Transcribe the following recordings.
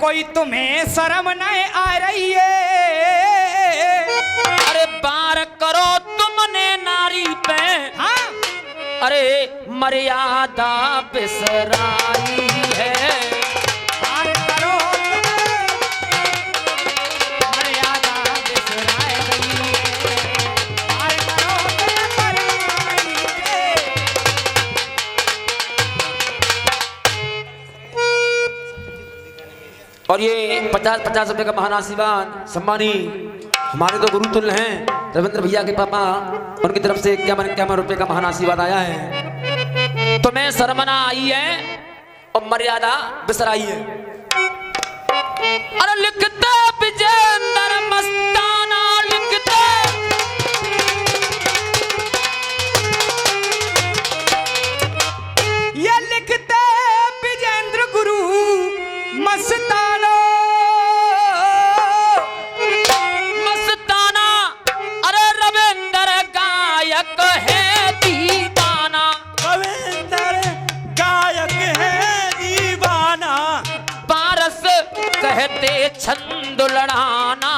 कोई तुम्हें शर्म नहीं आ रही है। अरे बार करो तुमने नारी पे, हाँ अरे मर्यादा बिसराई है। बार करो मर्यादा बिसराई गई है। बार करो और ये 50-50 रुपए का महान आशीर्वाद सम्मानी हमारे तो गुरु तुल्य हैं रविंद्र भैया के पापा, उनकी तरफ से 51 रुपए का महान आशीर्वाद आया है। तो मैं शर्मना आई है और मर्यादा बिसराई है। अरे लिखते विजेंद्र मस्ताना लिखते, ये लिखते विजेंद्र गुरु मस्ताना। मस्ताना अरे रविंद्र गायक है दीवाना। रविंद्र गायक है दीवाना। पारस कहते छंद लड़ाना,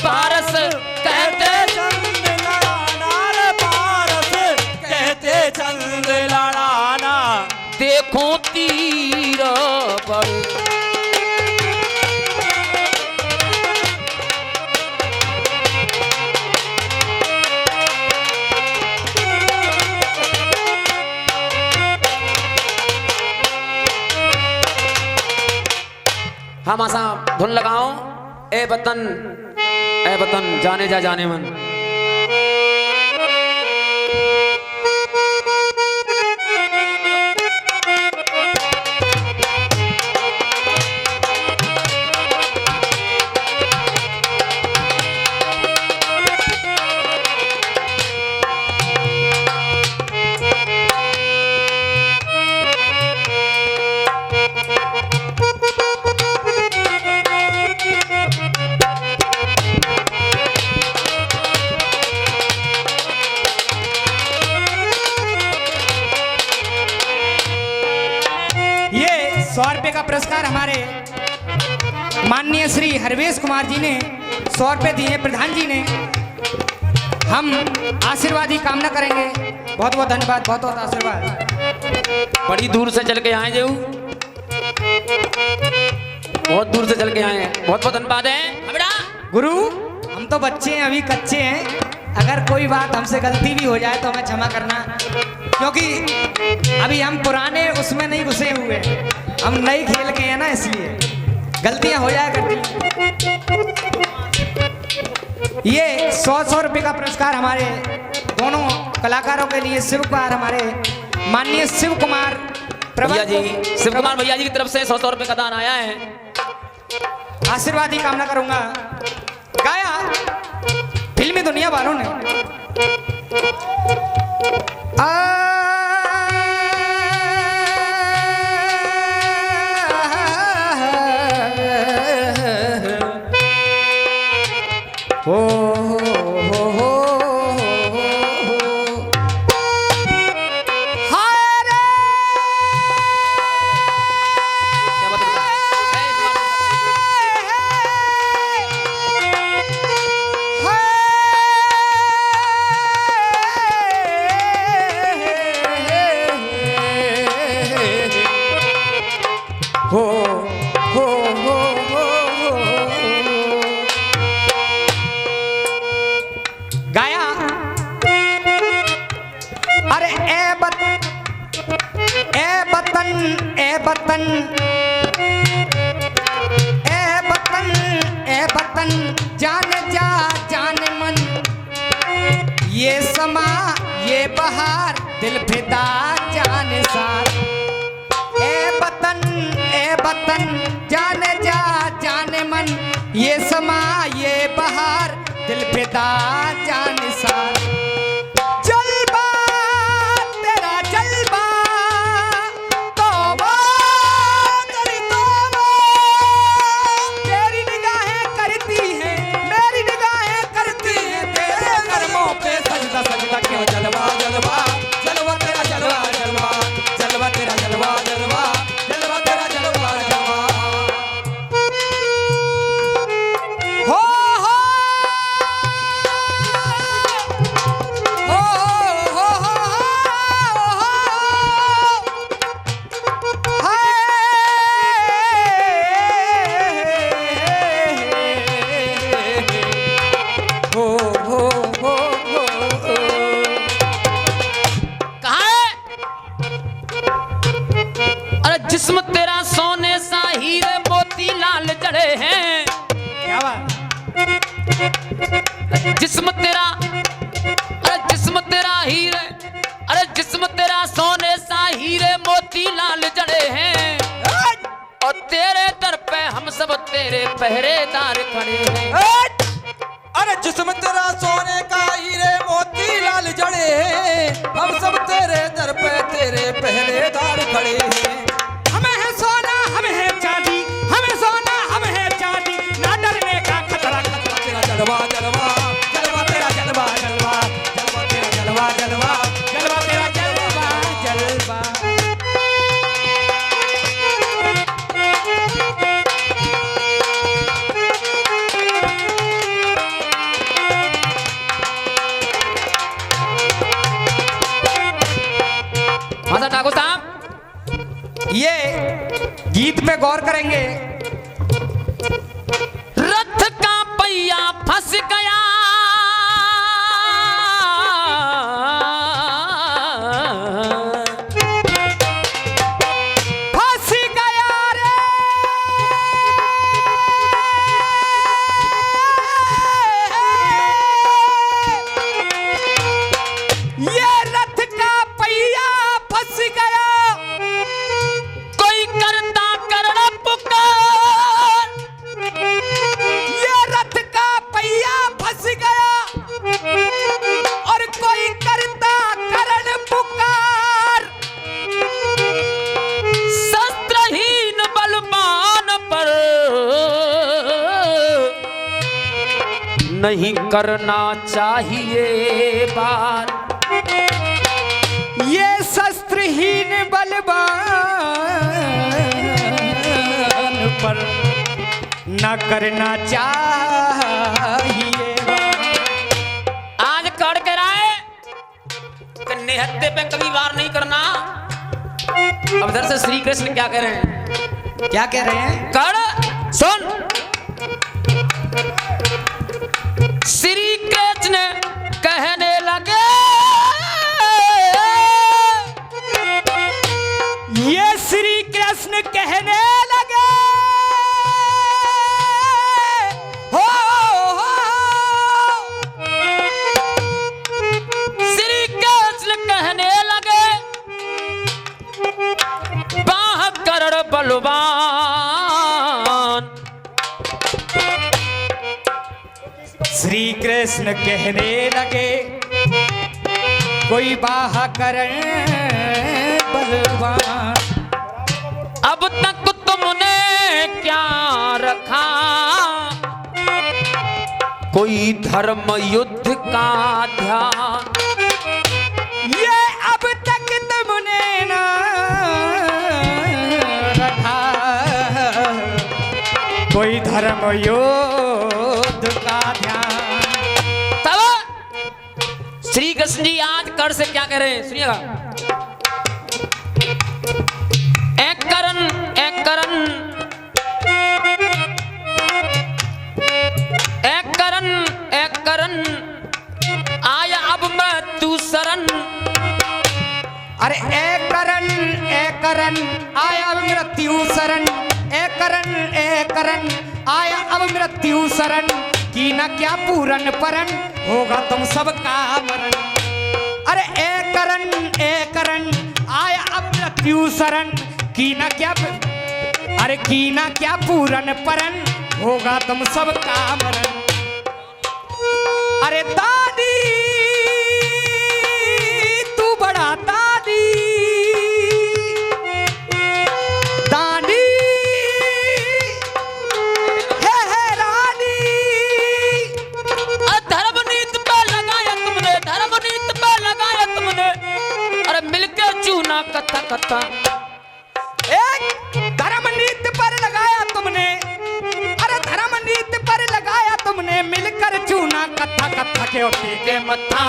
पारस कहते चंद लड़ाना रे पारस कहते चंद लड़ाना। देखो तीर बड़े। हम आसा धुन लगाओ, ए वतन जाने जा जाने मन। ये 100 रुपए का पुरस्कार हमारे माननीय श्री हरवेश कुमार जी ने 100 रुपए दिए, प्रधान जी ने। हम आशीर्वाद ही कामना करेंगे। बहुत बहुत धन्यवाद, बहुत बहुत आशीर्वाद। बड़ी दूर से चल के आए जेऊ, बहुत दूर से चल के आए हैं, बहुत बहुत धन्यवाद है। बेटा गुरु हम तो बच्चे हैं, अभी कच्चे हैं। अगर कोई बात हमसे गलती भी हो जाए तो हमें क्षमा करना, क्योंकि अभी हम पुराने उसमें नहीं घुसे हुए, हम नई खेल के हैं ना, इसलिए गलतियां हो जाया करती। ये 100 रुपए का पुरस्कार हमारे दोनों कलाकारों के लिए शिव कुमार, हमारे माननीय शिव कुमार भैया जी, शिव कुमार भैया जी की तरफ से 100 रुपए का दान आया है। आशीर्वाद ही कामना करूंगा। गाया फिल्मी दुनिया वालों ने गाया। अरे ए बतन ए बतन ए बतन ए बतन जाने जा जाने मन, ये समा ये बहार दिल फिदा जाने सार। ए बतन जाने जा जाने मन, ये समा ये बहार दिल फिदा जाने सार। जलवा तेरा जलवा तौबा तेरी तौबा, तेरी निगाहें करती हैं, मेरी निगाहें करती हैं, तेरे कर्मों पे सजदा सजदा क्यों। जलवा जलवा जलवा तेरा जलवा जलवा जलवा तेरा जलवा जलवा जलवा तेरा जलवा जलवा। जिस्म तेरा, अरे जिस्म तेरा हीरे, अरे जिस्म तेरा सोने सा हीरे मोती लाल जड़े हैं, और तेरे दर पे हम सब तेरे पहरेदार खड़े हैं। अरे जिस्म तेरा सोने का हीरे मोती लाल जड़े हैं, हम सब तेरे दर पे तेरे पहरेदार खड़े हैं। हम है सोना हम है चांदी, हम है सोना हम है चांदी, ना डरने का खतरा, खतरा तेरा जलवा जलवा जलवा तेरा जलवा जलवा जलवा तेरा जलवा जलवा जलवा तेरा जलवा जलवा। हाँ ठाकुर साहब, ये गीत पे गौर करेंगे। रथ का पहिया फंस गया, फंस गया रे, ये रथ का पहिया फंस गया, कोई करता करना पुकार, ये रथ का पहिया फंस गया, और कोई करता करण पुकार। शस्त्रहीन बलवान पर नहीं करना चाहिए बार, ये शस्त्रहीन बलवान पर न करना चाहिए। आज कड़ के राय कि निहत्ते पे कभी वार नहीं करना। अब इधर से श्री कृष्ण क्या कह रहे हैं? क्या कह रहे हैं? कड़ सुन, श्री कृष्ण कहने लगे, ये श्री कृष्ण कहने लगे, हो श्री कृष्ण कहने लगे, बाह करण बलवान, श्री कृष्ण कहने लगे, कोई बाह करण बलवान। अब तक तुमने क्या रखा, कोई धर्म युद्ध का ध्यान, ये अब तक तुमने ना रखा, कोई धर्म युद्ध का ध्यान। तब श्री कृष्ण जी आज कर से क्या कह रहे हैं? सुनिएगा। एक करण एक करण एक करण एक करण, आया अब मैं तू शरण, अरे एक करण आया अब मृत्यु शरण, एक करण आया अब मृत्यु शरण, की न क्या पूरन परन होगा तुम सबका मरण। अरे एक करण आया अब मृत्यु शरण, की न क्या, अरे की न क्या पूरन परन होगा तुम सबका मरण। अरे दादी तू बड़ा दादी, दादी है रानी। धर्मनीति पे लगाया तुमने, धर्मनीति पे लगाया तुमने, अरे मिलकर चूना कथा कथा, एक धर्मनीति पर लगाया तुमने, अरे धर्मनीति पर लगाया तुमने, मिलकर चूना कथा कथा क्यों टेके मत्था,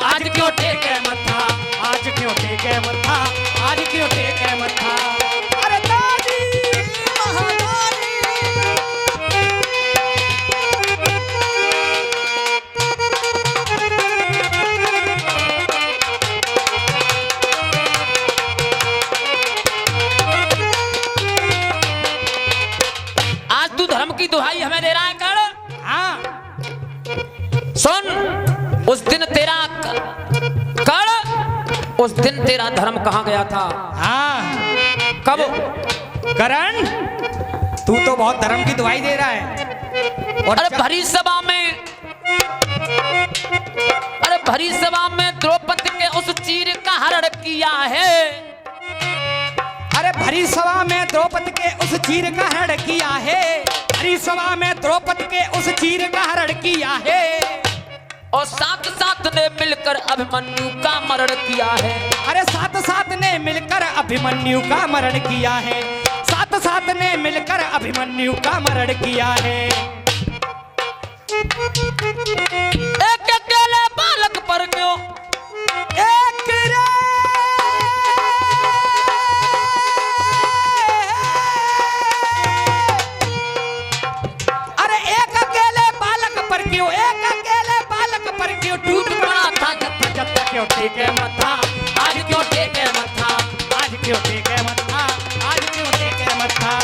आज क्यों टेके मत्था, आज क्यों टेके मत्था, आज क्यों टेके मत्था। अरे दादी महादानी, आज तू धर्म की दुहाई हमें दे रहा है कर। हाँ सुन, उस दिन तेरा उस दिन तेरा धर्म कहाँ गया था? हाँ कब? करण, तू तो बहुत धर्म की दुहाई दे रहा है। और अरे भरी सभा में, अरे भरी सभा में द्रौपदी के उस चीर का हरण किया है। अरे भरी सभा में द्रौपदी के उस चीर का हरण किया है। भरी सभा में द्रौपदी के उस चीर का हरण किया है। और साथ साथ ने मिलकर अभिमन्यु का मरण किया है। अरे साथ साथ ने मिलकर अभिमन्यु का मरण किया है। साथ साथ ने मिलकर अभिमन्यु का मरण किया है। एक अकेले बालक पर क्यों एक रे अरे एक अकेले बालक पर क्यों, एक अकेले बालक पर क्यों टूट पड़ा था जत्था जत्था क्यों टेके मथा, आज क्यों टेके मथा, आज क्यों टेके मथा, आज क्यों टेके मथा।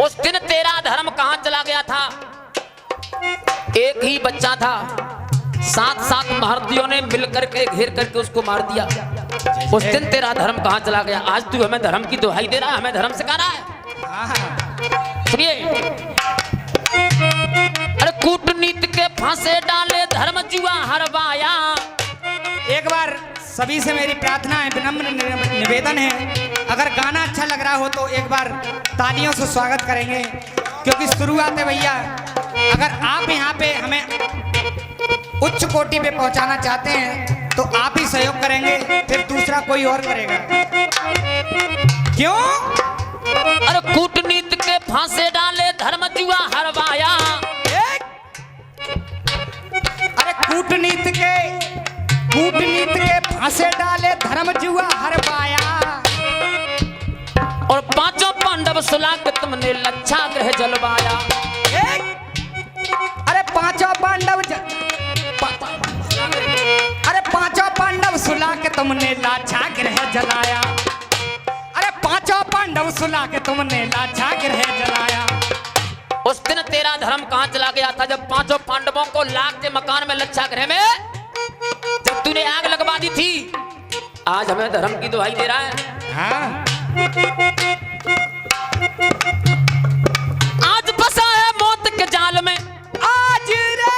उस दिन तेरा धर्म कहां चला गया था? एक ही बच्चा था, सात सात महारथियों ने मिलकर के घेर करके उसको मार दिया। उस दिन तेरा धर्म कहां चला गया? आज तू हमें धर्म की दुहाई दे रहा है, हमें धर्म सिखा रहा है। सुनिए, अरे कूटनीति के फांसे डाले धर्म जुआ हरवाया। एक बार सभी से मेरी प्रार्थना है, विनम्र निवेदन है, अगर गाना अच्छा लग रहा हो तो एक बार तालियों से स्वागत करेंगे, क्योंकि शुरुआत है भैया। अगर आप यहाँ पे हमें उच्च कोटि पे पहुँचाना चाहते हैं तो आप ही सहयोग करेंगे, फिर दूसरा कोई और करेगा। क्यों? अरे कूटनीति के फांसे डाले धर्म जुआ हरवाया। अरे कूटनीति के फांसे डाले धर्म जुआ हरवाया। और पांचों पांडव सुला के तुमने लच्छा ग्रह जलवाया। अरे पांचों पांडव अरे पांचों पांडव सुला के तुमने लाछा ग्रह जलाया। अरे पांचों पांडव सुला के तुमने लाछा ग्रह जलाया। उस दिन तेरा धर्म कहां चला गया था जब पांचों पांडवों को लाख के मकान में लच्छा ग्रह में जब तूने आग लगवा दी थी? आज हमें धर्म की दुहाई दे रहा है। हाँ। आज फंसा है मौत के जाल में, आज रे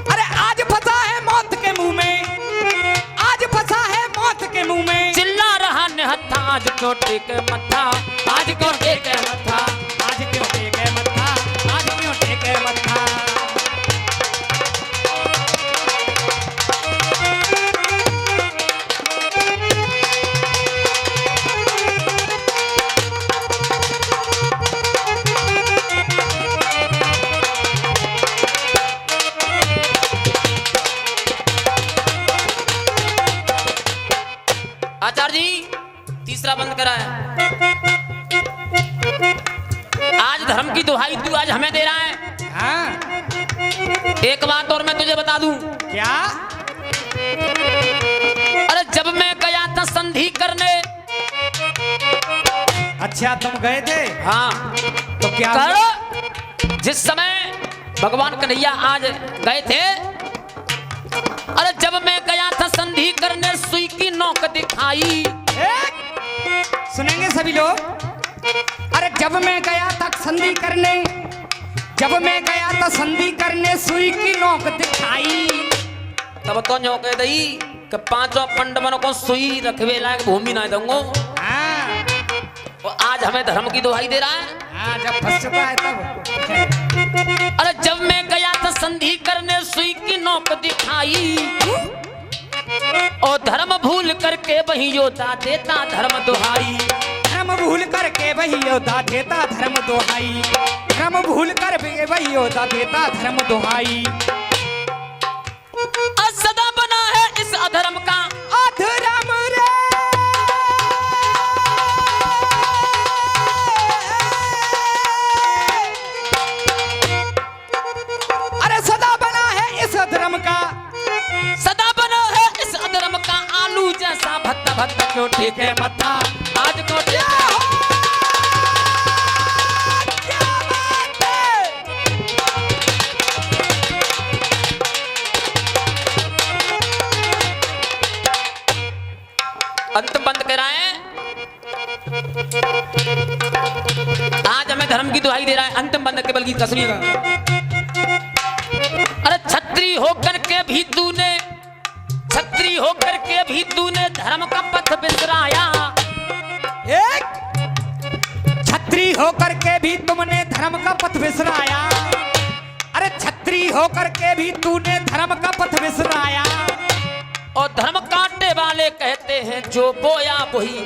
अरे आज फंसा है मौत के मुंह में, आज फंसा है मौत के मुंह में। चिल्ला रहा निहत्था आज क्यों टेके मत्था, आज क्यों टेके मत्था, आज क्यों टेके मत्था, आज क्यों टेके मत्था। आचार्य जी तीसरा बंद करा है। आज धर्म की दुहाई तू आज हमें दे रहा है। हाँ। एक बात और मैं तुझे बता दूं। क्या? अरे जब मैं गया था संधि करने। अच्छा तुम गए थे? हाँ। तो क्या कर जिस समय भगवान कन्हैया आज गए थे, अरे जब मैं गया था संधि करने सुई की नोक दिखाई। सुनेंगे सभी लोग। अरे जब मैं गया था संधि करने, जब मैं गया था संधि करने सुई की नोक दिखाई। तब तो नौके दई कि पांचों पंडवों को सुई रखवे लायक भूमि ना दूंगो। हाँ। और आज हमें धर्म की दुहाई दे रहा है। हाँ, जब फंस चुका है तब। अरे जब मैं गया था संधि करने सुई की नोक दिखाई। और धर्म भूल करके वही योद्धा देता धर्म दुहाई। धर्म भूल करके वही योद्धा देता धर्म दुहाई। धर्म भूल कर वही योद्धा देता धर्म दुहाई। सदा बना है इस अधर्म का अधर्म रे हत्ता क्यों टेके मत्था आज क्यों टेके अंत बंद कराएं। आज हमें धर्म की दुहाई दे रहा है अंतिम बंद केवल गीत का सुनिएगा। अरे छत्री होकर के भी तूने धर्म का पथ बिसराया। छत्री होकर के भी तुमने धर्म का पथ बिसराया। अरे छत्री होकर के भी तूने धर्म का पथ बिसराया। और धर्म काटने वाले कहते हैं जो बोया वही।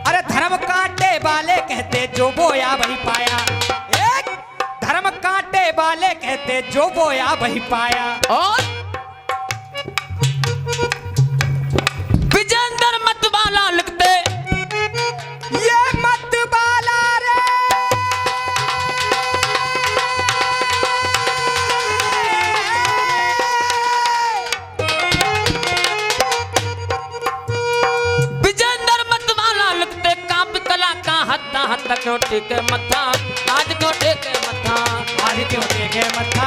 अरे धर्म काटने वाले कहते जो बोया वही पाया। एक धर्म काटने वाले कहते जो बोया वही पाया। और विजेंद्र मतवाला लिखते ये मतवाला रे विजेंद्र मतवाला लिखते काव्य कला का हत्ता हत्ता क्यों टेके मत्था आज क्यों टेके मत्था आज क्यों टेके मत्था